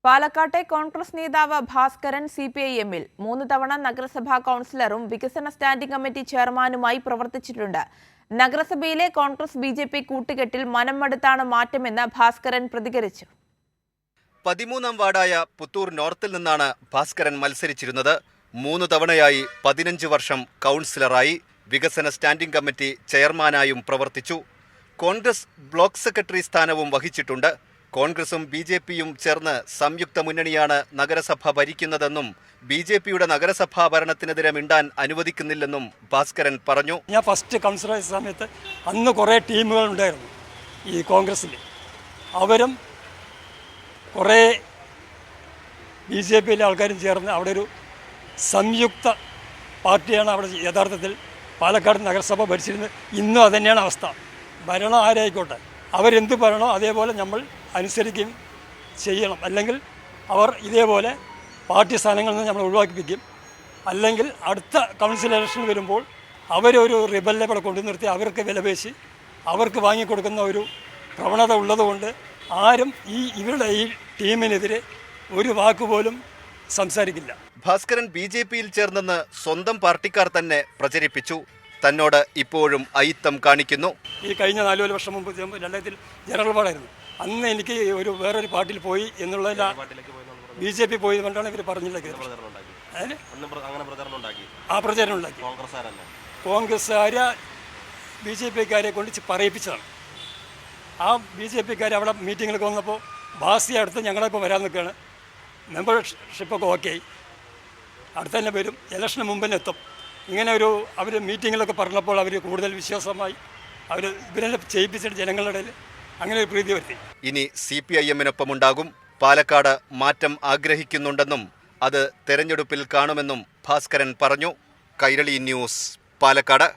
പാലക്കാട്ടെ കോൺഗ്രസ് നേതാവ് ഭാസ്കരൻ CPIM-ൽ 3 തവണ നഗരസഭാ കൗൺസിലറും വികസന സ്റ്റാൻഡിംഗ് കമ്മിറ്റി ചെയർമാനുമായി പ്രവർത്തിച്ചിട്ടുണ്ട്. നഗരസഭയിലെ കോൺഗ്രസ് BJP കൂട്ടുകെട്ടിൽ മനം മടുത്താണ് മാറ്റമെന്ന് ഭാസ്കരൻ പ്രതികരിച്ചു. 13ാം വാർഡായ പുത്തൂർ നോർത്തിൽ നിന്നാണ് ഭാസ്കരൻ മത്സരിച്ചിരുന്നത്. 3 തവണയായി 15 വർഷം കൗൺസിലറായി, വികസന സ്റ്റാൻഡിംഗ് കമ്മിറ്റി ചെയർമാനായും പ്രവർത്തിച്ചു. കോൺഗ്രസ് ബ്ലോക്ക് സെക്രട്ടറി സ്ഥാനവും വഹിച്ചിട്ടുണ്ട്. കോൺഗ്രസും BJPയും ചേർന്ന് സംയുക്ത മുന്നണിയാണ് നഗരസഭ ഭരിക്കുന്നതെന്നും BJPയുടെ നഗരസഭാ ഭരണത്തിനെതിരെ മിണ്ടാൻ അനുവദിക്കുന്നില്ലെന്നും ഭാസ്കരൻ പറഞ്ഞു. ഞാൻ ഫസ്റ്റ് കൗൺസിലറായ സമയത്ത് അന്ന് കുറേ ടീമുകൾ ഉണ്ടായിരുന്നു ഈ കോൺഗ്രസ്സിൽ. അവരും കുറേ BJPയിലെ ആൾക്കാരും ചേർന്ന് അവിടെ ഒരു സംയുക്ത പാർട്ടിയാണ് അവിടെ യഥാർത്ഥത്തിൽ പാലക്കാട് നഗരസഭ ഭരിച്ചിരുന്നത്. ഇന്നും അതുതന്നെയാണ് അവസ്ഥ. ഭരണം ആരായിക്കോട്ടെ, അവരെന്ത് പറയണോ അതേപോലെ നമ്മൾ അനുസരിക്കുകയും ചെയ്യണം. അല്ലെങ്കിൽ അവർ ഇതേപോലെ പാർട്ടി സ്ഥാനങ്ങളിൽ നിന്ന് നമ്മൾ ഒഴിവാക്കിപ്പിക്കും. അല്ലെങ്കിൽ അടുത്ത കൗൺസിൽ ഇലക്ഷൻ വരുമ്പോൾ അവരൊരു റിബൽ ലെവൽ കൊണ്ടു നിർത്തി അവർക്ക് വിലപേശി അവർക്ക് വാങ്ങിക്കൊടുക്കുന്ന ഒരു പ്രവണത ഉള്ളതുകൊണ്ട് ആരും ഇവരുടെ ഈ ടീമിനെതിരെ ഒരു വാക്കുപോലും സംസാരിക്കില്ല. ഭാസ്കരൻ BJPയിൽ ചേർന്നെന്ന് സ്വന്തം പാർട്ടിക്കാർ തന്നെ പ്രചരിപ്പിച്ചു. തന്നോട് ഇപ്പോഴും അയിത്തം കാണിക്കുന്നു. ഈ കഴിഞ്ഞ 4 വർഷം മുമ്പ് 2000 ജനറൽ വാർഡായിരുന്നു. അന്ന് എനിക്ക് വേറൊരു പാർട്ടിയിൽ പോയി എന്നുള്ളതിൽ BJP പോയത് കൊണ്ടാണ് ഇവർ പറഞ്ഞില്ല. ആ പ്രചരണം ഉണ്ടാക്കി കോൺഗ്രസ്സുകാരെ BJPക്കാരെ കൊണ്ട് പറയിപ്പിച്ചതാണ്. ആ BJPക്കാർ അവിടെ മീറ്റിങ്ങിലൊക്കെ വന്നപ്പോൾ ബാസി അടുത്ത് ഞങ്ങളിപ്പോൾ വരാൻ നിൽക്കുകയാണ്, മെമ്പർഷിപ്പൊക്കെ ഓക്കെ ആയി, അടുത്ത് തന്നെ വരും, ഇലക്ഷന് മുമ്പ് തന്നെ എത്തും. ഇങ്ങനെ അവർ മീറ്റിങ്ങിലൊക്കെ പറഞ്ഞപ്പോൾ അവർ കൂടുതൽ വിശ്വാസമായി അവർ ഇവരെല്ലാം ചെയ്യിപ്പിച്ചിട്ട് ജനങ്ങളുടെ ഇടയിൽ അങ്ങനെ ഒരു പ്രീതി വരുത്തി. ഇനി CPIM-നൊപ്പമുണ്ടാകും. പാലക്കാട് മാറ്റം ആഗ്രഹിക്കുന്നുണ്ടെന്നും അത് തെരഞ്ഞെടുപ്പിൽ കാണുമെന്നും ഭാസ്കരൻ പറഞ്ഞു. കൈരളി ന്യൂസ്, പാലക്കാട്.